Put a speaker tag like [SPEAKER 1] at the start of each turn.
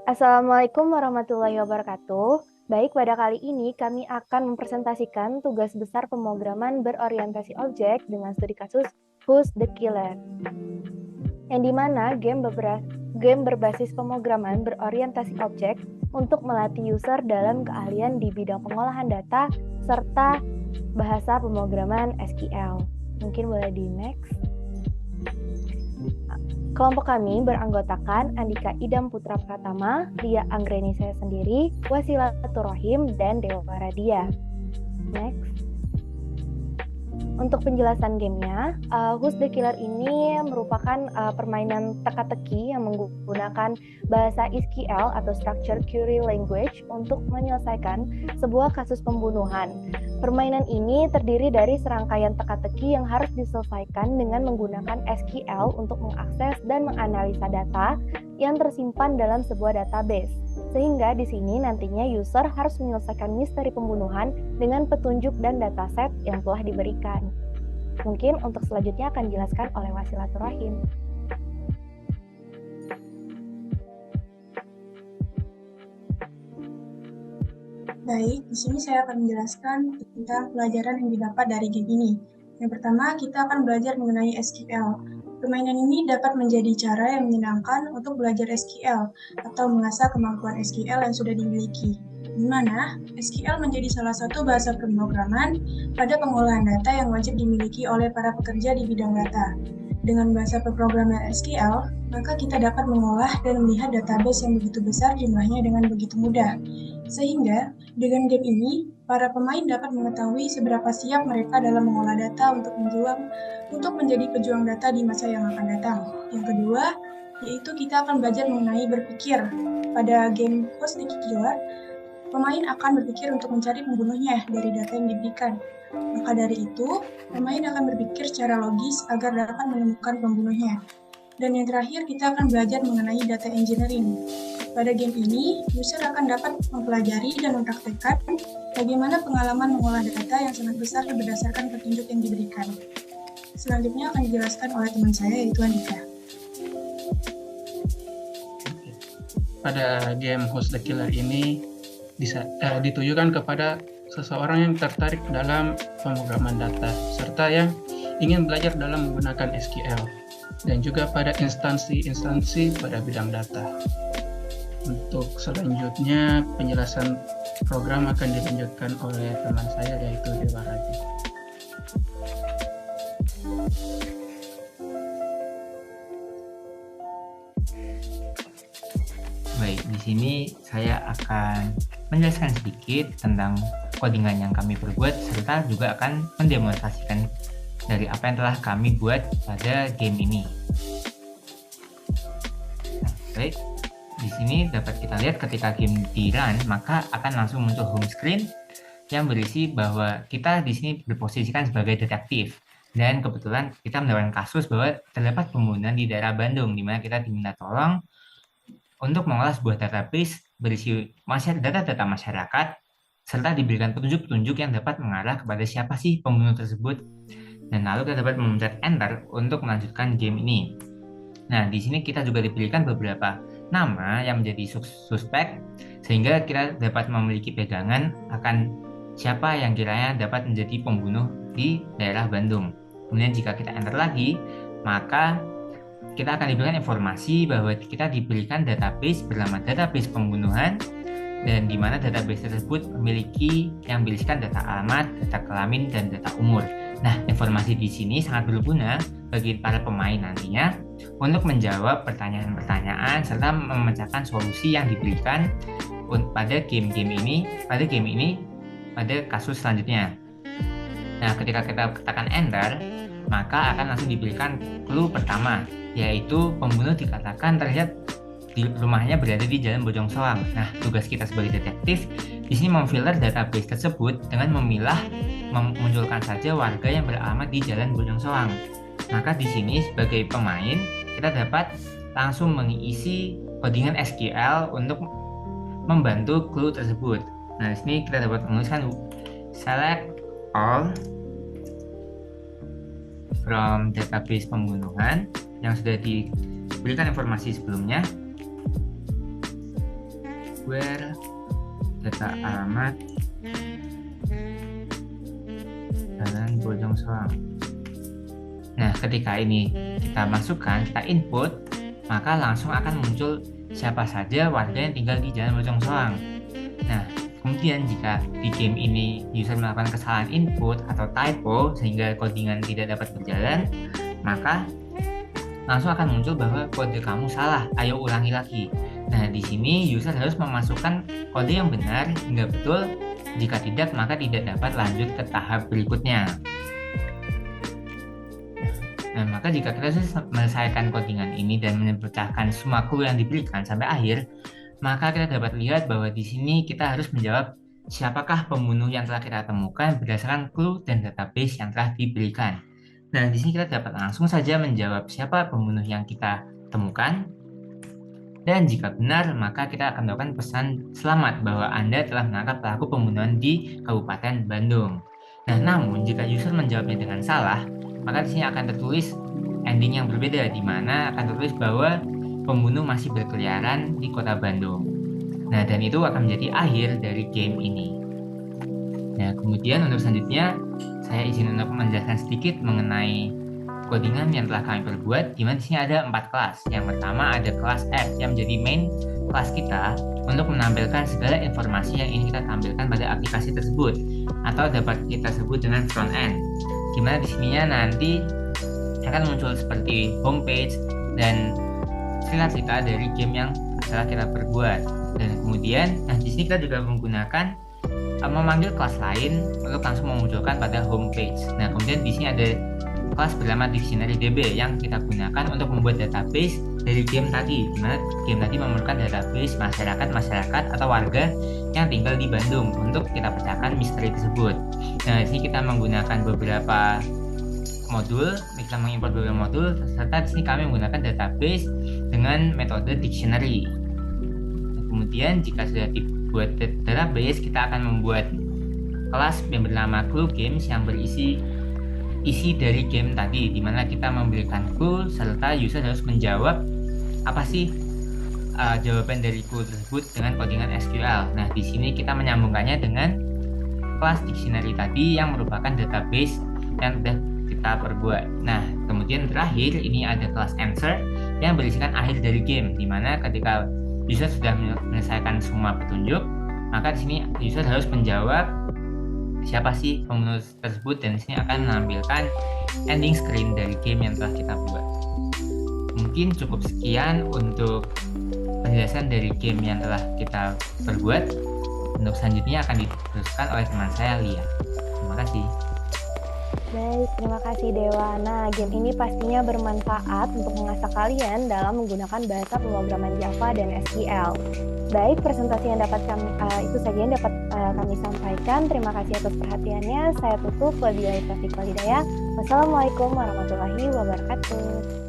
[SPEAKER 1] Assalamualaikum warahmatullahi wabarakatuh. Baik, pada kali ini kami akan mempresentasikan tugas besar pemrograman berorientasi objek dengan studi kasus Who's the Killer, yang dimana game berbasis pemrograman berorientasi objek untuk melatih user dalam keahlian di bidang pengolahan data serta bahasa pemrograman SQL. Mungkin boleh di next. Kelompok kami beranggotakan Andika Idam Putra Pratama, Lia Anggreni saya sendiri, Wasilatur Rohim, dan Dewa Radia. Next. Untuk penjelasan gamenya, Who's the Killer ini merupakan permainan teka-teki yang menggunakan bahasa SQL atau Structured Query Language untuk menyelesaikan sebuah kasus pembunuhan. Permainan ini terdiri dari serangkaian teka-teki yang harus diselesaikan dengan menggunakan SQL untuk mengakses dan menganalisa data yang tersimpan dalam sebuah database. Sehingga di sini nantinya user harus menyelesaikan misteri pembunuhan dengan petunjuk dan dataset yang telah diberikan. Mungkin untuk selanjutnya akan dijelaskan oleh Wasilatur Rohim.
[SPEAKER 2] Baik, di sini saya akan menjelaskan tentang pelajaran yang didapat dari game ini. Yang pertama, kita akan belajar mengenai SQL. Permainan ini dapat menjadi cara yang menyenangkan untuk belajar SQL atau mengasah kemampuan SQL yang sudah dimiliki, di mana SQL menjadi salah satu bahasa pemrograman pada pengolahan data yang wajib dimiliki oleh para pekerja di bidang data. Dengan bahasa pemrograman SQL, maka kita dapat mengolah dan melihat database yang begitu besar jumlahnya dengan begitu mudah. Sehingga, dengan game ini, para pemain dapat mengetahui seberapa siap mereka dalam mengolah data untuk menjadi pejuang data di masa yang akan datang. Yang kedua, yaitu kita akan belajar mengenai berpikir. Pada game Who's the Killer, pemain akan berpikir untuk mencari pembunuhnya dari data yang diberikan. Maka dari itu, pemain akan berpikir secara logis agar dapat menemukan pembunuhnya. Dan yang terakhir, kita akan belajar mengenai data engineering. Pada game ini, user akan dapat mempelajari dan mempraktekkan bagaimana pengalaman mengolah data yang sangat besar berdasarkan petunjuk yang diberikan. Selanjutnya akan dijelaskan oleh teman saya, yaitu Andika.
[SPEAKER 3] Pada game Who's the Killer ini ditujukan kepada seseorang yang tertarik dalam pemrograman data, serta yang ingin belajar dalam menggunakan SQL, dan juga pada instansi-instansi pada bidang data. Untuk selanjutnya, penjelasan program akan dilanjutkan oleh teman saya, yaitu Dewa Raji.
[SPEAKER 4] Baik, di sini saya akan menjelaskan sedikit tentang codingan yang kami perbuat, serta juga akan mendemonstrasikan dari apa yang telah kami buat pada game ini. Nah, baik. Di sini dapat kita lihat ketika game di-run, maka akan langsung muncul home screen yang berisi bahwa kita di sini berposisikan sebagai detektif. Dan kebetulan kita mendapatkan kasus bahwa terdapat pembunuhan di daerah Bandung, di mana kita diminta tolong untuk mengolah sebuah database berisi data-data masyarakat, serta diberikan petunjuk-petunjuk yang dapat mengarah kepada siapa sih pembunuh tersebut. Dan lalu kita dapat memencet enter untuk melanjutkan game ini. Nah, di sini kita juga diberikan beberapa nama yang menjadi suspek, sehingga kita dapat memiliki pegangan akan siapa yang kiranya dapat menjadi pembunuh di daerah Bandung. Kemudian jika kita enter lagi, maka kita akan diberikan informasi bahwa kita diberikan database bernama database pembunuhan, dan di mana database tersebut memiliki yang berisikan data alamat, data kelamin, dan data umur. Nah, informasi di sini sangat berguna bagi para pemain nantinya untuk menjawab pertanyaan-pertanyaan serta memecahkan solusi yang diberikan pada game ini pada kasus selanjutnya. Nah, ketika kita tekan enter, maka akan langsung diberikan clue pertama, yaitu pembunuh dikatakan terlihat di rumahnya berada di Jalan Bojong Soang. Nah, tugas kita sebagai detektif di sini memfilter database tersebut dengan memunculkan saja warga yang beralamat di Jalan Bojong Soang. Maka di sini sebagai pemain kita dapat langsung mengisi codingan SQL untuk membantu clue tersebut. Nah, di sini kita dapat menuliskan select all from database pembunuhan yang sudah diberikan informasi sebelumnya. hardware, data alamat, Jalan Bojong Soang. Nah, ketika ini kita masukkan, kita input, maka langsung akan muncul siapa saja warga yang tinggal di Jalan Bojong Soang. Nah, kemudian jika di game ini user melakukan kesalahan input atau typo sehingga codingan tidak dapat berjalan, maka langsung akan muncul bahwa kode kamu salah, ayo ulangi lagi. Nah, di sini user harus memasukkan kode yang benar hingga betul. Jika tidak, maka tidak dapat lanjut ke tahap berikutnya. Nah, maka jika kita sudah menyelesaikan codingan ini dan memecahkan semua clue yang diberikan sampai akhir, maka kita dapat lihat bahwa di sini kita harus menjawab siapakah pembunuh yang telah kita temukan berdasarkan clue dan database yang telah diberikan. Nah, di sini kita dapat langsung saja menjawab siapa pembunuh yang kita temukan. Dan jika benar, maka kita akan mendapatkan pesan selamat bahwa Anda telah menangkap pelaku pembunuhan di Kabupaten Bandung. Nah, namun jika user menjawabnya dengan salah, maka di sini akan tertulis ending yang berbeda, di mana akan tertulis bahwa pembunuh masih berkeliaran di kota Bandung. Nah, dan itu akan menjadi akhir dari game ini. Nah, kemudian untuk selanjutnya, saya izin untuk menjelaskan sedikit mengenai codingan yang telah kami perbuat, di mana di sini ada 4 kelas. Yang pertama ada kelas app yang menjadi main kelas kita untuk menampilkan segala informasi yang ingin kita tampilkan pada aplikasi tersebut, atau dapat kita sebut dengan front end. Dimana di sininya nanti akan muncul seperti homepage dan cerita dari game yang telah kita perbuat. Dan kemudian, di sini kita juga menggunakan memanggil kelas lain untuk langsung memunculkan pada homepage. Nah, kemudian di sini ada kelas bernama Dictionary DB yang kita gunakan untuk membuat database dari game tadi, di mana game tadi memerlukan database masyarakat atau warga yang tinggal di Bandung untuk kita pecahkan misteri tersebut. Nah, di sini kita menggunakan beberapa modul, kita mengimport beberapa modul, serta di sini kami menggunakan database dengan metode dictionary. Nah, kemudian jika sudah dibuat database, kita akan membuat kelas yang bernama clue games yang berisi isi dari game tadi, di mana kita memberikan clue serta user harus menjawab apa sih jawaban dari clue tersebut dengan codingan SQL. Nah, di sini kita menyambungkannya dengan kelas dictionary tadi yang merupakan database yang sudah kita perbuat. Nah, kemudian terakhir ini ada kelas answer yang berisikan akhir dari game, di mana ketika user sudah menyelesaikan semua petunjuk, maka di sini user harus menjawab siapa sih pembunuh tersebut, dan di sini akan menampilkan ending screen dari game yang telah kita buat. Mungkin cukup sekian untuk penjelasan dari game yang telah kita perbuat. Untuk selanjutnya akan diteruskan oleh teman saya, Lia. Terima kasih.
[SPEAKER 1] Baik, terima kasih Dewa. Nah, game ini pastinya bermanfaat untuk mengasah kalian dalam menggunakan bahasa pemrograman Java dan SQL. Baik, presentasi yang dapat itu saja yang dapat kami sampaikan. Terima kasih atas perhatiannya. Saya tutup. Wabillahi taufiq wal hidayah. Wassalamualaikum warahmatullahi wabarakatuh.